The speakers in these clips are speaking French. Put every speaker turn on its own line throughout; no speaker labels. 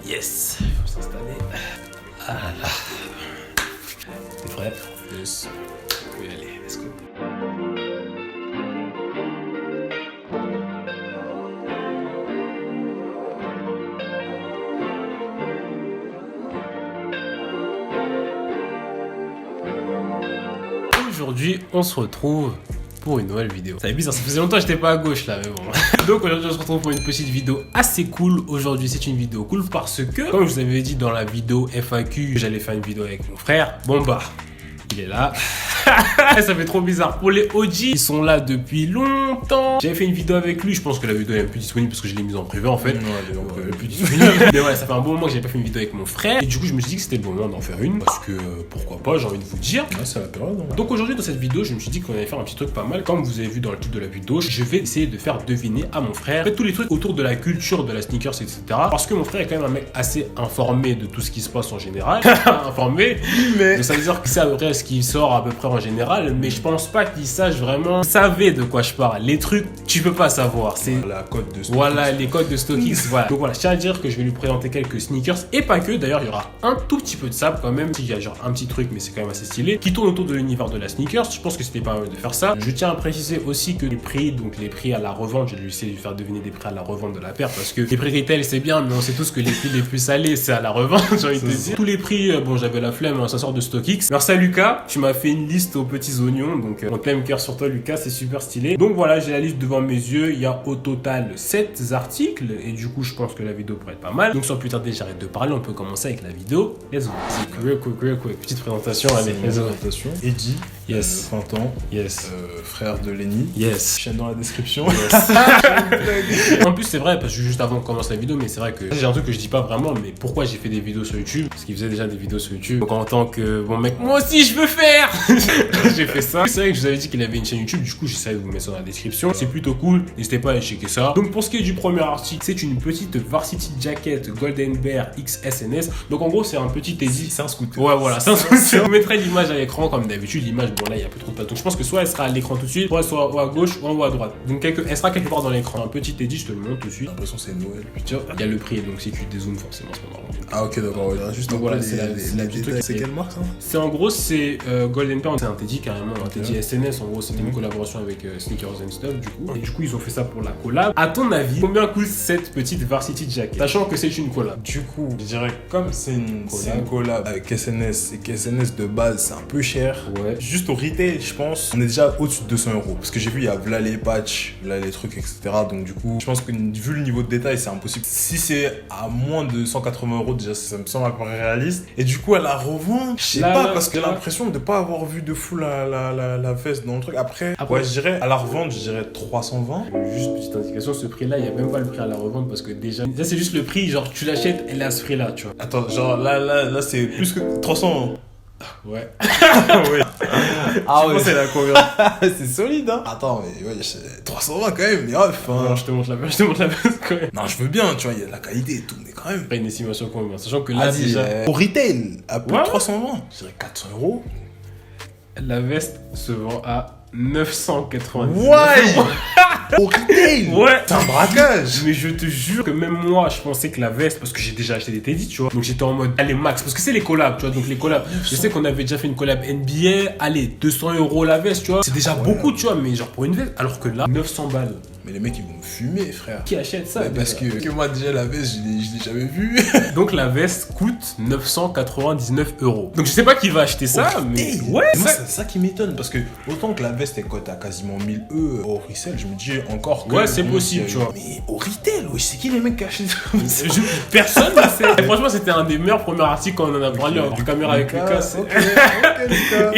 Yes, faut s'installer. Ah là. T'es prêt?
Yes.
Oui, allez, let's go. Aujourd'hui, on se retrouve pour une nouvelle vidéo. Ça fait bizarre, ça faisait longtemps que j'étais pas à gauche là, mais bon. Donc aujourd'hui, on se retrouve pour une petite vidéo assez cool. Aujourd'hui, c'est une vidéo cool parce que, comme je vous avais dit dans la vidéo FAQ, j'allais faire une vidéo avec mon frère. Bon bah, il est là. Ça fait trop bizarre. Pour les OG, ils sont là depuis longtemps. J'avais fait une vidéo avec lui. Je pense que la vidéo est un peu disponible parce que je l'ai mise en privé en fait.
Non, elle est
Donc plus disponible. Mais ouais, ça fait un bon moment que j'avais pas fait une vidéo avec mon frère. Et du coup, je me suis dit que c'était le bon moment d'en faire une. Parce que pourquoi pas, j'ai envie de vous dire.
Ouais, c'est la période. Hein.
Donc aujourd'hui, dans cette vidéo, je me suis dit qu'on allait faire un petit truc pas mal. Comme vous avez vu dans le titre de la vidéo, je vais essayer de faire deviner à mon frère en fait, tous les trucs autour de la culture de la sneakers, etc. Parce que mon frère est quand même un mec assez informé de tout ce qui se passe en général. Informé. Mais donc ça veut dire que c'est à peu près ce qui sort à peu près en général. Mais je pense pas qu'il sache vraiment. Vous savez de quoi je parle. Les trucs, tu peux pas savoir. C'est
la code de StockX.
voilà, les codes de StockX. Voilà. Donc voilà, je tiens à dire que je vais lui présenter quelques sneakers. Et pas que, d'ailleurs, il y aura un tout petit peu de sable quand même. Il y a genre un petit truc, mais c'est quand même assez stylé. Qui tourne autour de l'univers de la sneakers. Je pense que c'était pas mal de faire ça. Je tiens à préciser aussi que les prix, donc les prix à la revente, je vais lui essayer de faire deviner des prix à la revente de la paire. Parce que les prix retail, c'est bien, mais on sait tous que les prix les plus salés, c'est à la revente. J'ai envie de te dire. Tous les prix, bon, j'avais la flemme, hein, ça sort de StockX. Merci à Lucas, tu m'as fait une liste aux petits oignons. Donc, on t'aime cœur sur toi, Lucas, c'est super stylé. Donc voilà, j'ai la liste devant mes yeux. Il y a au total 7 articles. Et du coup, je pense que la vidéo pourrait être pas mal. Donc, sans plus tarder, j'arrête de parler. On peut commencer avec la vidéo. Let's go. C'est quick. Petite présentation. Allez, let's go.
Présentation. Eddie,
Yes.
20 ans,
Yes.
frère de Lenny.
Yes.
Chaîne dans la description.
En plus, c'est vrai, parce que juste avant qu'on commence la vidéo, mais c'est vrai que j'ai un truc que je dis pas vraiment, mais pourquoi j'ai fait des vidéos sur YouTube? Parce qu'il faisait déjà des vidéos sur YouTube. Donc en tant que bon mec, moi aussi je veux faire. J'ai fait ça. C'est vrai que je vous avais dit qu'il avait une chaîne YouTube, du coup j'essaie de vous mettre ça dans la description. C'est plutôt cool, n'hésitez pas à aller checker ça. Donc pour ce qui est du premier article, c'est une petite Varsity Jacket Golden Bear XSNS. Donc en gros, c'est un petit Eddie.
C'est un scooter.
Ouais, voilà, c'est un scooter. Je mettrai l'image à l'écran comme d'habitude. L'image, bon là, il y a un peu trop de plateau. Je pense que soit elle sera à l'écran tout de suite, soit à gauche ou en haut à droite. Donc elle sera quelque part dans l'écran. Un petit Eddie, je te le montre tout de suite.
J'ai l'impression que c'est Noël.
Tiens, il y a le prix, donc si tu dézoomes forcément, c'est pas normal.
Ah, ok, d'accord. Ouais. Juste
Donc
voilà,
voilà, c'est la
petits trucs. C'est quelle marque ça?
C'est en gros, c'est Golden Pair, c'est un Teddy carrément, un Teddy SNS. En gros, c'était une collaboration avec Sneakers and Stuff, du coup. Et du coup, ils ont fait ça pour la collab. À ton avis, combien coûte cette petite Varsity Jacket? Sachant que c'est une collab.
Du coup, je dirais comme c'est une collab avec SNS et que SNS de base c'est un peu cher.
Ouais.
Juste au retail, je pense, on est déjà au-dessus de 200 €. Parce que j'ai vu, il y a là les patchs, là les trucs, etc. Donc du coup, je pense que vu le niveau de détail, c'est impossible. Si c'est à moins de 180 €, déjà ça me semble un peu réaliste. Et du coup, à la revente, je sais pas, parce que j'ai l'impression de pas avoir vu de fou la veste dans le truc. Après, ouais, je dirais à la revente, je dirais 320.
Juste petite indication, ce prix-là, il n'y a même pas le prix à la revente parce que déjà, ça c'est juste le prix, genre tu l'achètes, elle est à ce prix-là, tu vois.
Attends, genre là c'est plus que 300 €.
Ouais.
Ouais.
Ah
ouais. C'est la combien? C'est solide, hein. Attends, mais ouais, 320 quand même, mais enfin.
Non, je te montre la veste quand même.
Non, je veux bien, tu vois, il y a de la qualité et tout, mais quand même.
Après, une estimation combien? Sachant que là,
Vas-y,
déjà.
Au retail, à plus
Ouais.
de 320, je dirais 400 €.
La veste se vend à 990 €.
Ouais. Au retail.
Ouais.
C'est un braquage.
Mais je te jure que même moi, je pensais que la veste, parce que j'ai déjà acheté des Teddy, tu vois. Donc j'étais en mode, allez, max, parce que c'est les collabs, tu vois. Donc les collabs, je sais qu'on avait déjà fait une collab NBA, allez, 200 € la veste, tu vois. C'est déjà beaucoup, tu vois, mais genre pour une veste, alors que là, 900 balles.
Mais les mecs, ils vont me fumer, frère.
Qui achète ça?
Ouais, parce que moi, déjà, la veste, je l'ai jamais vue.
Donc la veste coûte 999 €. Donc je sais pas qui va acheter ça, mais ouais,
moi, c'est ça qui m'étonne, parce que autant que la veste, elle cote à quasiment 1000 € au resell, je me dis encore que.
Ouais, c'est possible, tu vois.
Mais au retail, oui, c'est qui les mecs qui achètent ça?
Personne ne sait. Et franchement, c'était un des meilleurs premiers articles quand on en a parlé en caméra avec Lucas.
Ok, Lucas.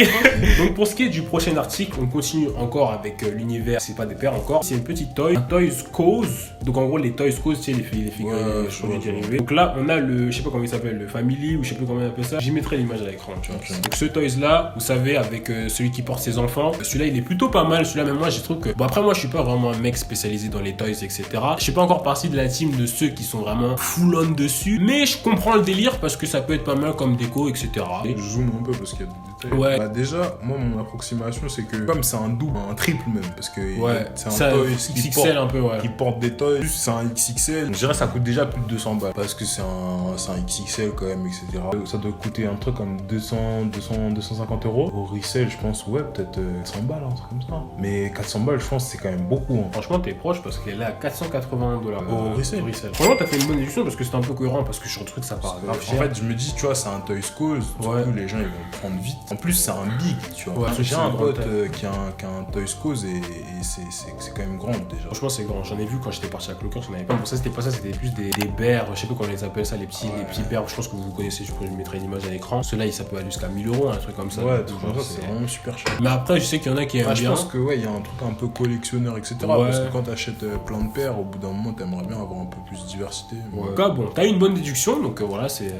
Donc pour ce qui est du prochain article, on continue encore avec l'univers, c'est pas des paires encore, c'est une petite toy, un Toys Cause. Donc en gros les Toys Cause, tu sais, les figurines,
Ouais,
les produits dérivés. Donc là on a le, je sais pas comment il s'appelle, le Family ou je sais plus comment on appelle ça. J'y mettrai l'image à l'écran, tu vois.
Okay.
Donc ce Toys là, vous savez, avec celui qui porte ses enfants, celui-là il est plutôt pas mal. Celui-là même moi j'ai trouvé que, bon après moi je suis pas vraiment un mec spécialisé dans les toys etc. Je suis pas encore partie de la team de ceux qui sont vraiment full on dessus, mais je comprends le délire parce que ça peut être pas mal comme déco etc.
Je zoome un peu parce qu'il y a des détails. après.
Ouais.
Bah, déjà, moi, mon approximation, c'est que comme c'est un double, un triple même, parce que
Ouais,
c'est un toy
XXL un peu, ouais.
qui porte des toys, plus c'est un XXL. Donc, je dirais que ça coûte déjà plus de 200 balles, parce que c'est un XXL quand même, etc. Ça doit coûter un truc comme 250 euros. Au resell, je pense, ouais, peut-être 100 balles, un truc comme ça. Mais 400 balles, je pense, c'est quand même beaucoup. Hein.
Franchement, t'es proche parce qu'elle est à 480 $.
Au resell.
Franchement, t'as fait une bonne déduction parce que c'était un peu cohérent parce que sur le truc, ça part grave cher.
En fait, je me dis, tu vois, c'est un Toys Cause. Du coup, les gens, ils vont le prendre vite. En plus, c'est un big, tu vois.
Ouais,
j'ai un pote qui a un Toys Cause et c'est quand même grand déjà.
Franchement, c'est grand. J'en ai vu quand j'étais parti à Clockers, j'en avais pas. Bon, ça, c'était pas ça, c'était plus des bears. Je sais pas comment on les appelle ça, les petits bears. Je pense que vous connaissez, je mettrai une image à l'écran. Ceux-là, ça peut aller jusqu'à 1000 €, un truc comme ça.
Ouais, tout ça, c'est vraiment super cher.
Mais après, je sais qu'il y en a qui aiment bien.
Je pense que, ouais, il y a un truc un peu collectionneur, etc.
Ouais.
Parce que quand t'achètes plein de paires, au bout d'un moment, t'aimerais bien avoir un peu plus de diversité.
Ouais. En tout cas, bon, t'as eu une bonne déduction, donc voilà, c'est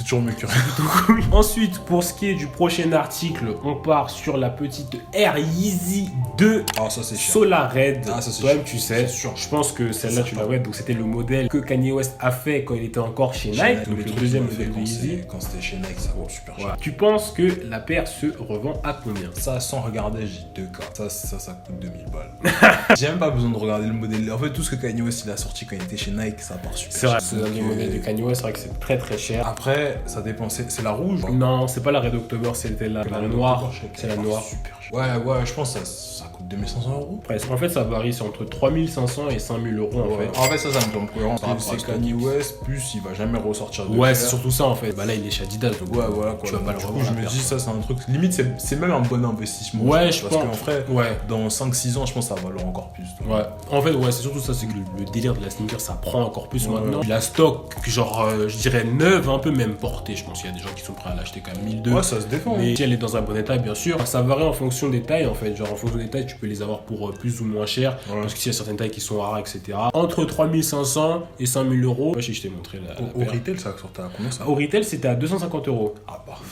toujours mieux que rien.
Ensuite, pour ce qui est du prochain article, on part sur la petite Air Yeezy 2
ça, c'est cher.
Solar Red.
Ça, c'est
toi-même,
cher.
tu sais. Je pense que celle-là, tu l'as. Ouais, donc c'était le modèle que Kanye West a fait quand il était encore chez Nike. Donc le deuxième modèle de Yeezy.
Quand c'était chez Nike, ça vaut super cher.
Ouais. Tu penses que la paire se revend à combien?
Ça, sans regarder, j'ai 2K. Ça coûte 2000 balles. J'ai même pas besoin de regarder le modèle. En fait, tout ce que Kanye West il a sorti quand il était chez Nike, ça part super
cher.
C'est
vrai, les modèles de Kanye West, c'est vrai que c'est très très cher.
Après, ça dépend. C'est la rouge?
Non, c'est pas la Red October, c'était la noire. C'est la noire.
Super cher. Ouais, je pense que ça coûte 2500 €.
Presque. En fait, ça varie, c'est entre 3500 et 5000 € en fait.
En fait, ça me semble cohérent. C'est Kanye West, plus il va jamais ressortir de
c'est surtout ça en fait. Bah là, il est chez Adidas, donc
voilà quoi.
Tu vas pas le revoir.
Je me dis, ça, c'est un truc. Limite, c'est même un bon investissement.
Ouais, je pense.
Parce qu'en fait, dans 5-6 ans, je pense que ça va valoir encore plus.
Ouais. En fait, c'est surtout ça, c'est que le délire de la sneaker, ça prend encore plus maintenant. La stock, genre, je dirais neuve, un peu même portée. Je pense qu'il y a des gens qui sont prêts à l'acheter quand même 1002.
Ouais, ça se défend.
Mais si elle est dans un bon état, bien sûr. Ça varie en fonction des tailles en fait. Genre, en fonction des tailles, tu peux les avoir pour plus ou moins cher. Parce qu'il y a certaines tailles qui sont rares, etc. Entre 3500 et 5000 €. Je sais, je t'ai montré la
au retail, ça sortait à combien ça?
Au retail, c'était à 250 €.
Ah, parfait.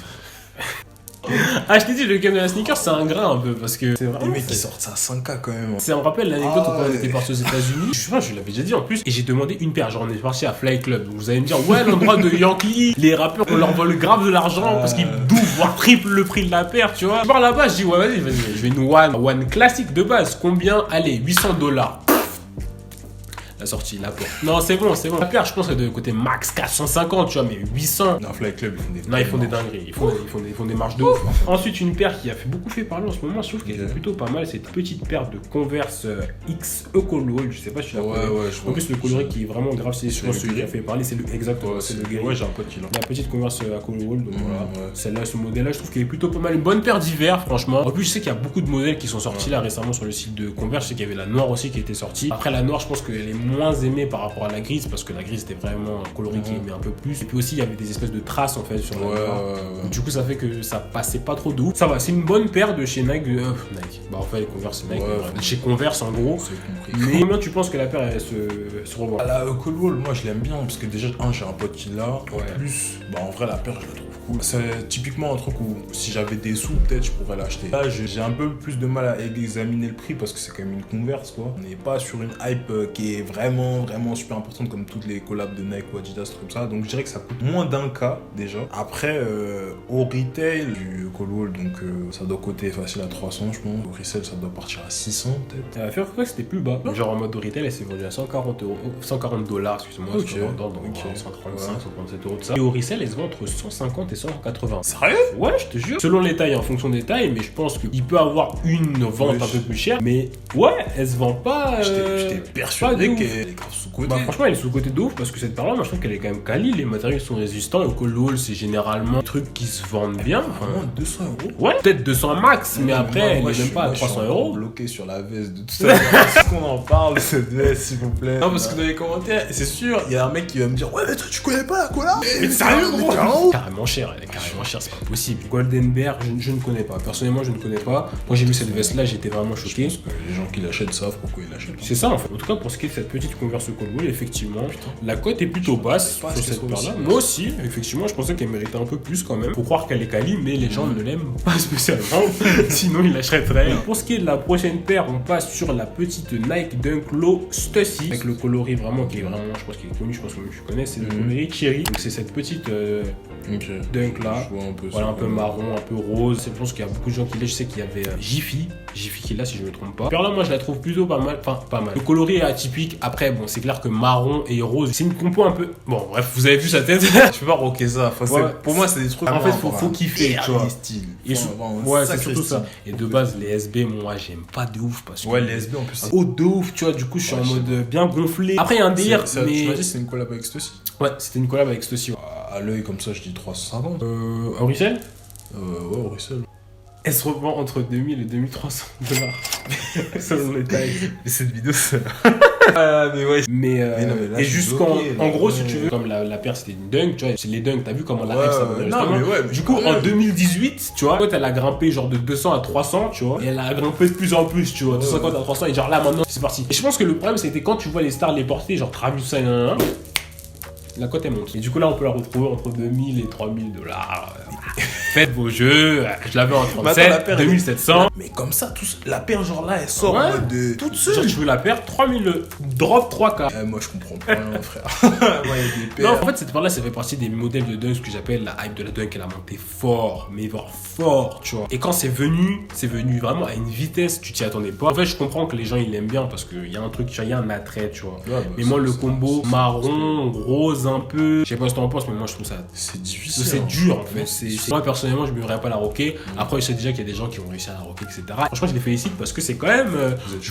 Je t'ai dit, le game de la sneaker, c'est un grain un peu parce que c'est vraiment.
Les mecs qui sortent ça à 5K quand même.
Ça me rappelle l'anecdote où quand on était parti aux États-Unis. Je l'avais déjà dit en plus. Et j'ai demandé une paire. Genre, on est parti à Fly Club. Donc vous allez me dire, ouais, l'endroit de Yankee, les rappeurs, on leur vole grave de l'argent parce qu'ils doublent, voire triple le prix de la paire, tu vois. Je pars là-bas, je dis, ouais, vas-y, je vais une One classique de base. Combien? Allez, 800 $. La sortie, la porte. Non, c'est bon. La paire, je pense qu'elle doit coûter max 450, tu vois, mais 800.
Non, Fly Club,
ils font des dingueries. Ils font des marches de ouf. Ensuite, une paire qui a fait beaucoup parler en ce moment, je trouve qu'elle est plutôt pas mal. C'est une petite paire de Converse X Ecolol. Je sais pas si tu la connais. En plus, le coloris qui est vraiment grave, c'est celui qui a fait parler, c'est le exactement. C'est le gris.
Ouais, j'ai un pote qui l'a.
La petite Converse Ecolol. Donc voilà. Celle-là, ce modèle-là, je trouve qu'elle est plutôt pas mal. Une bonne paire d'hiver, franchement. En plus, je sais qu'il y a beaucoup de modèles qui sont sortis là récemment sur le site de Converse. Je sais qu'il y avait la noire aussi qui était sortie. Après, la noire, je pense qu'elle est moins aimée par rapport à la grise parce que la grise était vraiment un coloris qui aimait un peu plus. Et puis aussi, il y avait des espèces de traces en fait sur la noire. Du coup, ça fait que ça passait pas trop de ouf. Ça va, c'est une bonne paire de chez Nike. Nike. Bah, en fait, Converse Nike. Chez Converse en gros. Mais combien tu penses que la paire elle se revend?
La Ecolol, moi je l'aime bien parce que déjà, j'ai un pote qui l'a. En plus, en vrai, la paire, je la trouve cool. C'est typiquement un truc où si j'avais des sous, peut-être je pourrais l'acheter. Là, j'ai un peu plus de mal à examiner le prix parce que c'est quand même une Converse quoi. On n'est pas sur une hype qui est vraiment super importante comme toutes les collabs de Nike ou Adidas, comme ça. Donc je dirais que ça coûte moins d'1K déjà. Après, au retail du Ecolol, donc ça doit coûter facile à 300, je pense. Au resell, ça doit partir à 600 peut-être.
À faire quoi, c'était plus bas. Genre en mode retail, elle s'est vendue à 140 $, excuse-moi, donc 135, 137 € de ça. Et au resell, elle se vend entre 150 et 180.
Sérieux?
Ouais, je te jure. Selon les tailles, en fonction des tailles, mais je pense qu'il peut avoir une vente un peu plus chère. Mais ouais, elle se vend pas.
J'étais persuadé qu'elle est grave sous-côté.
Bah, franchement, elle est sous-côté de ouf parce que cette paire-là, moi je trouve qu'elle est quand même quali. Les matériaux sont résistants. Le Ecolol, c'est généralement des trucs qui se vendent bien.
Vraiment 200 €?
Ouais, peut-être 200 max, mais après, elle est même pas à 300 €.
Bloqué sur la veste de tout ça. Est-ce qu'on en parle de cette veste, s'il vous plaît? Non, parce que dans les commentaires, c'est sûr, il y a un mec qui va me dire, ouais, mais toi, tu connais pas la cola? Mais sérieux, gros?
Carrément cher, elle est carrément chère, c'est pas possible. Golden Bear, je ne connais pas. Personnellement, je ne connais pas. Quand j'ai vu cette veste-là, j'étais vraiment choqué.
Je pense que les gens qui l'achètent savent pourquoi ils l'achètent.
C'est ça, en fait. En tout cas, pour ce qui est de cette petite Converse Ecolol, effectivement, la cote est plutôt basse sur cette paire-là. Moi aussi, effectivement, je pensais qu'elle méritait un peu plus quand même. Faut croire qu'elle est quali, mais les gens ne l'aiment pas spécialement. Sinon, ils l'achèteraient. Pour ce qui est de la prochaine paire, on passe sur la petite Nike Dunk Low Stussy. Avec le coloris vraiment qui est vraiment, je pense qu'il est connu, je pense que tu connais, c'est le coloris Cherry. Donc c'est cette petite dunk là.
Je vois un peu
Voilà,
ça.
un peu marron, un peu rose. Je pense qu'il y a beaucoup de gens qui l'ont. Je sais qu'il y avait Jiffy qui l'a si je me trompe pas. Alors là, moi je la trouve plutôt pas mal. Enfin, pas mal. Le coloris est atypique. Après, bon, c'est clair que marron et rose, c'est une compo un peu. Bon, bref, vous avez vu sa tête.
Je peux pas rocker ça. Enfin,
Ouais.
pour moi, c'est des trucs.
En fait, faut kiffer, tu vois.
Style.
Et ouais, c'est surtout ça. Et de base, les SB, moi, j'aime pas de ouf parce que.
Ouais, les SB en plus.
C'est haut de ouf, tu vois. Du coup, je suis en mode bien gonflé. Après, il y a un délire, mais.
Tu m'as dit c'est une collab avec Stussy.
Ouais, c'était une collab avec Stussy. Ouais.
À l'œil comme ça, je dis 350.
À Bruxelles
Ouais, au Russell.
elle se revend entre 2000 et 2300 $. Selon les tailles.
Et cette vidéo, c'est. Ah, mais ouais.
Mais
non, mais là,
et
je suis
jusqu'en
bloqué, là.
en gros, si
Ouais.
tu veux, comme la paire c'était une dunk, tu vois, c'est les dunks, t'as vu comment la
Ouais,
hype ça
ouais.
va
Non, mais ouais,
du coup,
ouais.
en 2018, tu vois, elle a grimpé genre de 200 à 300, tu vois, et elle a grimpé de plus en plus, tu vois, de 50 à 300, et genre là maintenant, c'est parti. Et je pense que le problème, c'était quand tu vois les stars les porter, genre Travis Scott, la cote elle monte. Et du coup, là, on peut la retrouver entre 2000 et 3000 $. Faites vos jeux, je l'avais en
Mais attends, la
37,
paire,
2700.
Mais comme ça, la paire, genre là, elle sort
Ouais.
en mode de. Toute
Genre,
seule.
je veux la paire, 3000 drop 3K.
Moi, je comprends pas, rien, frère. Moi, il y a des paires.
Non, en fait, cette part-là, ça fait partie des modèles de dunk, ce que j'appelle la hype de la dunk. Elle a monté fort, mais genre fort, tu vois. Et quand c'est venu vraiment à une vitesse, tu t'y attendais pas. En fait, je comprends que les gens ils l'aiment bien parce qu'il y a un truc, il y a un attrait, tu vois.
Ouais, bah,
Mais moi, le
c'est-
combo
c'est-
marron, rose un peu, je sais pas ce que t'en penses, mais moi, je trouve ça.
C'est difficile.
C'est
hein.
dur en fait. Moi personnellement, je ne verrais pas la rocker. Après, je sais déjà qu'il y a des gens qui ont réussi à la rocker, etc. Franchement, je les félicite parce que c'est quand même.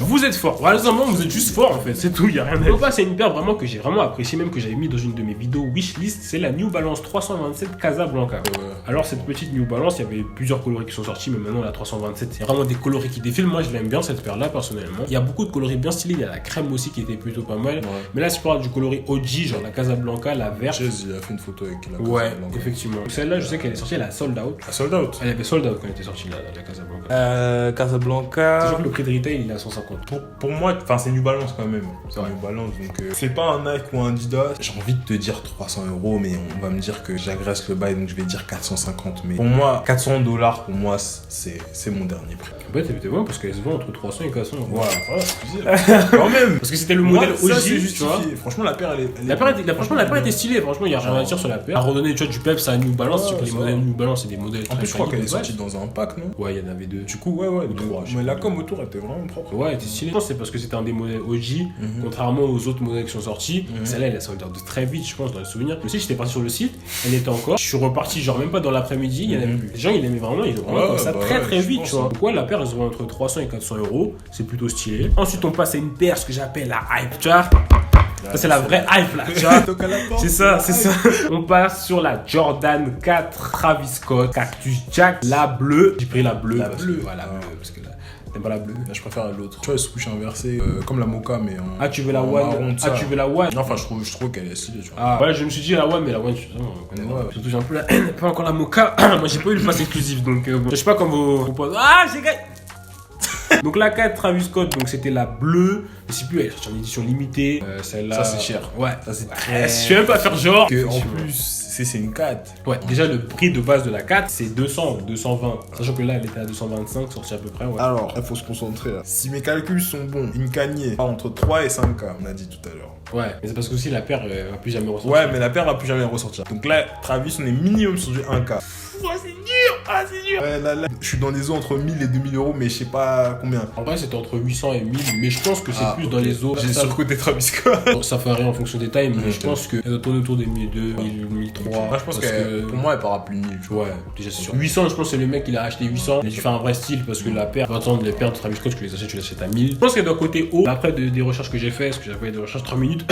Vous êtes fort. Voilà, simplement, vous êtes juste fort en fait. C'est tout, il n'y a rien à dire. Donc, c'est une paire vraiment que j'ai vraiment apprécié, même que j'avais mis dans une de mes vidéos wishlist. C'est la New Balance 327 Casablanca.
Ouais.
Alors, cette petite New Balance, il y avait plusieurs coloris qui sont sortis, mais maintenant la 327, c'est vraiment des coloris qui défilent. Moi, je l'aime bien cette paire là personnellement. Il y a beaucoup de coloris bien stylés. Il y a la crème aussi qui était plutôt pas mal.
Ouais.
Mais là, si je parle du coloris OG, genre la Casablanca, la verte.
Chase, il a fait une photo avec la
Ouais,
Casablanca.
effectivement. Celle-là, je sais qu'elle est sortie, elle a sold out.
Ah, sold out.
Elle avait sold out quand elle était sortie, la Casablanca.
Casablanca.
Sachant que le prix de retail, il est à 150.
Pour moi, enfin, c'est New Balance quand même. C'est
Ouais.
New Balance, donc c'est pas un Nike ou un Adidas. J'ai envie de te dire 300 €, mais on va me dire que j'agresse le bail, donc je vais dire 450. Mais pour moi, 400 $, pour moi, c'est mon dernier prix.
En fait, t'es bon parce qu'elle se vend entre 300 et 400.
Voilà, excusez. Quand même.
Parce que c'était le modèle
Moi, ça,
OG,
c'est
tu vois.
justifié. Franchement, la paire, elle est.
Franchement, la paire était stylée. Franchement, il y a rien à dire sur la paire. À redonner, tu vois, du peps à New Balance.
Ouais,
Tu sais que les
ça
modèles
va.
New Balance, c'est des modèles
En
très
plus, je crois qu'elle est
quali de
sortie
base.
dans un pack, non?
Ouais, il y en avait deux.
Du coup, ouais.
Ou trois, je sais
Mais la
pas.
com autour était vraiment propre.
Ouais, elle était stylée. Je pense que c'est parce que c'était un des modèles OG, contrairement aux autres modèles qui sont sortis. Celle-là, elle a sold out de très vite, je pense, dans les souvenirs. Mais si j'étais parti sur le site, elle était encore. Je suis reparti, genre même pas dans l'après-midi, il y en avait plus. Les gens, ils aimaient vraiment, ils ont vraiment
Ouais,
comme ça
bah
très
ouais,
très
je
vite,
pense,
tu vois.
hein.
Donc, ouais, la paire, elle se vend entre 300 et 400 €. C'est plutôt stylé. Ensuite, on passe à une paire, ce que j'appelle la hype, tu vois. Ça, c'est la vraie hype là, tu vois.
Donc, à la porte,
C'est ça, c'est ça. On passe sur la Jordan 4 Travis Scott Cactus Jack, la bleue. J'ai pris la bleue.
La
parce
bleue.
Que, voilà,
Ah.
bleue, parce que là, t'aimes pas la bleue.
Là, je préfère l'autre. Tu vois, elle se couche inversée, comme la Mocha, mais en.
Ah, tu veux la
en
one.
marron,
Ah, tu veux la one.
Non, enfin, je trouve qu'elle est stylée, tu vois.
Ah, ouais, je me suis dit la one, mais la one, on connaît
Ouais.
Surtout, j'ai un peu pas encore la mocha. Moi, j'ai pas eu le pass exclusif, donc bon. Je sais pas comme vos potes. Ah, j'ai gagné. Donc la 4 Travis Scott, donc c'était la bleue. Je sais plus, elle est sortie en édition limitée. Celle-là.
Ça, c'est cher.
Ouais.
Ça, c'est
Ouais,
très.
je suis même pas faire genre.
Que, en plus, c'est une 4.
Ouais, déjà le prix de base de la 4 c'est 200 ou 220. Sachant que là elle était à 225, sortie à peu près. Ouais.
Alors, il faut se concentrer là. Si mes calculs sont bons, une cagné entre 3 et 5K, on a dit tout à l'heure.
Ouais, mais c'est parce que aussi la paire va plus jamais ressortir.
Ouais, mais la paire va plus jamais ressortir. Donc là, Travis, on est minimum sur du 1K.
Ouais, c'est dur. Ah, c'est dur.
Ouais, là, je suis dans les eaux entre 1000 et 2000 €, mais je sais pas combien.
En vrai, c'était entre 800 et 1000, mais je pense que c'est plus
ok.
dans les eaux.
J'ai
Ça-
surcoté Travis Scott.
Ça varie en fonction des tailles, mais je
Ok.
pense qu'elle doit tourner autour des 1002, 1003.
Moi, je pense que pour moi, elle part plus de 1000, tu vois.
Ouais, déjà c'est sûr. 800, je pense que c'est le mec qui a acheté 800. Il a dû faire un vrai style parce que la paire, par exemple, les paires de Travis Scott, tu les achètes à 1000. Je pense qu'elle doit côté haut. Après des recherches que j'ai fait, parce que j'avais fait des recherches 3 minutes,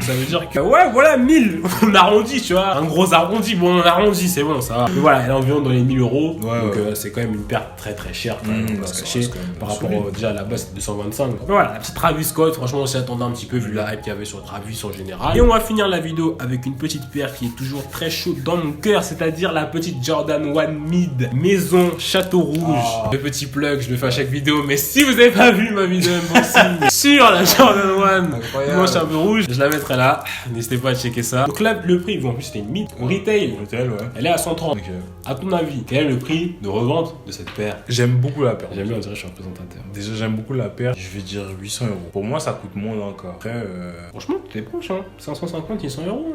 ça veut dire que ouais, voilà, 1000. On arrondit, tu vois. Un gros arrondi, bon, on arrondit, c'est bon, ça va. Mais voilà, elle est environ dans les 1000 €.
Ouais,
donc
ouais.
c'est quand même une paire très très chère. Quand même, on va se
ça
cacher,
reste quand même
par rapport
solide.
déjà à la base, c'était 225. Donc, voilà, la petite Travis Scott, franchement, on s'y attendait un petit peu vu la hype qu'il y avait sur Travis en général. Et on va finir la vidéo avec une petite paire qui est toujours très chaude dans mon cœur, c'est-à-dire la petite Jordan 1 Mid Maison Château Rouge.
Oh.
Le petit plug, je le fais à chaque vidéo, mais si vous n'avez pas vu ma vidéo unboxing sur la Jordan 1
Incroyable.
Moi Château Rouge, je la mettrai là. N'hésitez pas à checker ça. Donc là, le prix, en plus, c'était une Mid au retail.
Retail, ouais.
Elle est à 130.
Ok.
à ton avis, quel est le prix de revente de cette paire?
J'aime beaucoup la paire.
J'aime bien, on dirait que je suis un présentateur.
Déjà, j'aime beaucoup la paire. Je vais dire 800 euros. Pour moi, ça coûte moins d'un cas. Après,
Franchement, t'es proche, hein. 550, 600 euros.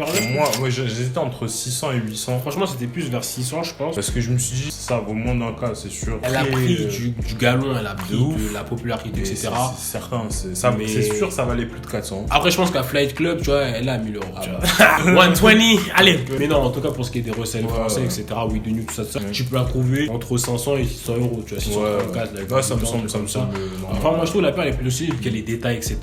moi j'hésitais entre 600 et 800.
Franchement, c'était plus vers 600, je pense.
Parce que je me suis dit, ça vaut moins d'un cas, c'est sûr.
Elle a pris du galon, elle a pris
ouf.
de la popularité, etc.
C'est certain, c'est sûr, ça valait plus de 400.
Après, je pense qu'à Flight Club, tu vois, elle a 1000 euros. Tu vois. 120, allez. Mais non, en tout cas, pour ce qui est des resellers français, etc., oui, de New, tout ça, tu peux la trouver entre 500 et 600 euros. Tu vois, 634,
ça me semble ça.
Enfin, moi, je trouve la paire elle est plus solide, qu'elle a les détails, etc.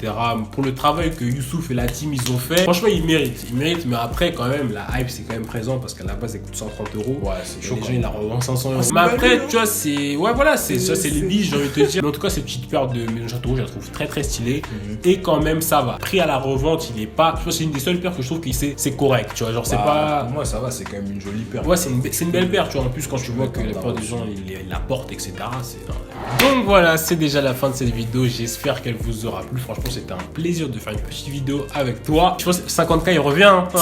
Pour le travail que Youssouf et la team ils ont fait, franchement, ils méritent. Mais après, quand même, la hype, c'est quand même présent parce qu'à la base, elle coûte 130 euros.
Ouais, c'est chaud.
Les gens, ils la revendent 500 euros. Mais après, tu vois, c'est. Ouais, voilà, c'est les biches, j'ai envie de te dire. Mais en tout cas, cette petite paire de Maison Château, je la trouve très très stylée. Et quand même, ça va. Prix à la revente, il est pas. Je pense que c'est une des seules paires que je trouve que c'est correct. Tu vois, genre, c'est pas.
Pour moi, ça va, c'est quand même une jolie paire.
Ouais, c'est une belle paire, tu vois. En plus, quand tu vois que la plupart des gens, ils la portent, etc. Donc voilà, c'est déjà la fin de cette vidéo. J'espère qu'elle vous aura plu. Franchement, c'était un plaisir de faire une petite vidéo avec toi. Je pense que 50K, il revient. Hein. Faut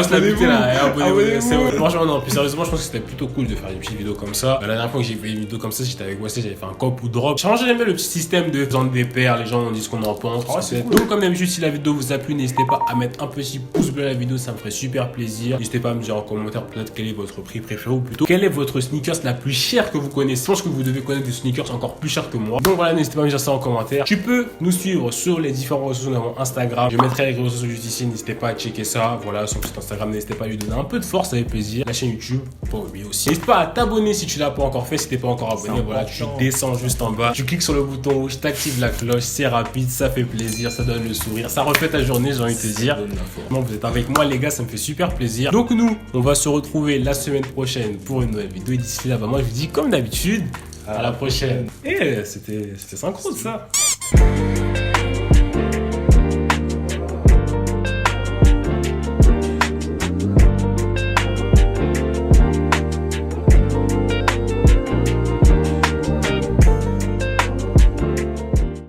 se l'habituer là. Abonnez-vous. Franchement, non, plus sérieusement, je pense que c'était plutôt cool de faire une petite vidéo comme ça. La dernière fois que j'ai fait une vidéo comme ça, j'étais avec Wesley, j'avais fait un cop ou drop. J'aime bien le petit système de vendre des paires. Les gens disent ce qu'on en pense.
Cool.
Donc, comme d'habitude, si la vidéo vous a plu, n'hésitez pas à mettre un petit pouce bleu à la vidéo, ça me ferait super plaisir. N'hésitez pas à me dire en commentaire peut-être quel est votre prix préféré ou plutôt quelle est votre sneakers la plus chère que vous connaissez. Je pense que vous devez connaître des sneakers encore plus chers que moi. Donc voilà, n'hésitez pas à me dire ça en commentaire. Tu peux nous suivre sur les différents réseaux sociaux, notamment Instagram. Je mettrai les réseaux sociaux juste ici, n'hésitez pas à checker ça. Voilà, son site Instagram, n'hésitez pas à lui donner un peu de force, avec plaisir. La chaîne YouTube, pas oublier aussi. N'hésite pas à t'abonner si tu l'as pas encore fait, si t'es pas encore abonné. Voilà, tu descends juste en bas, tu cliques sur le bouton rouge, t'actives la cloche, c'est rapide, ça fait plaisir, ça donne le sourire, ça refait ta journée, j'ai envie de te dire. Bon, vous êtes avec moi les gars, ça me fait super plaisir. Donc nous, on va se retrouver la semaine prochaine pour une nouvelle vidéo. Et d'ici là, moi je vous dis comme d'habitude, à la prochaine. Et c'était synchro ça.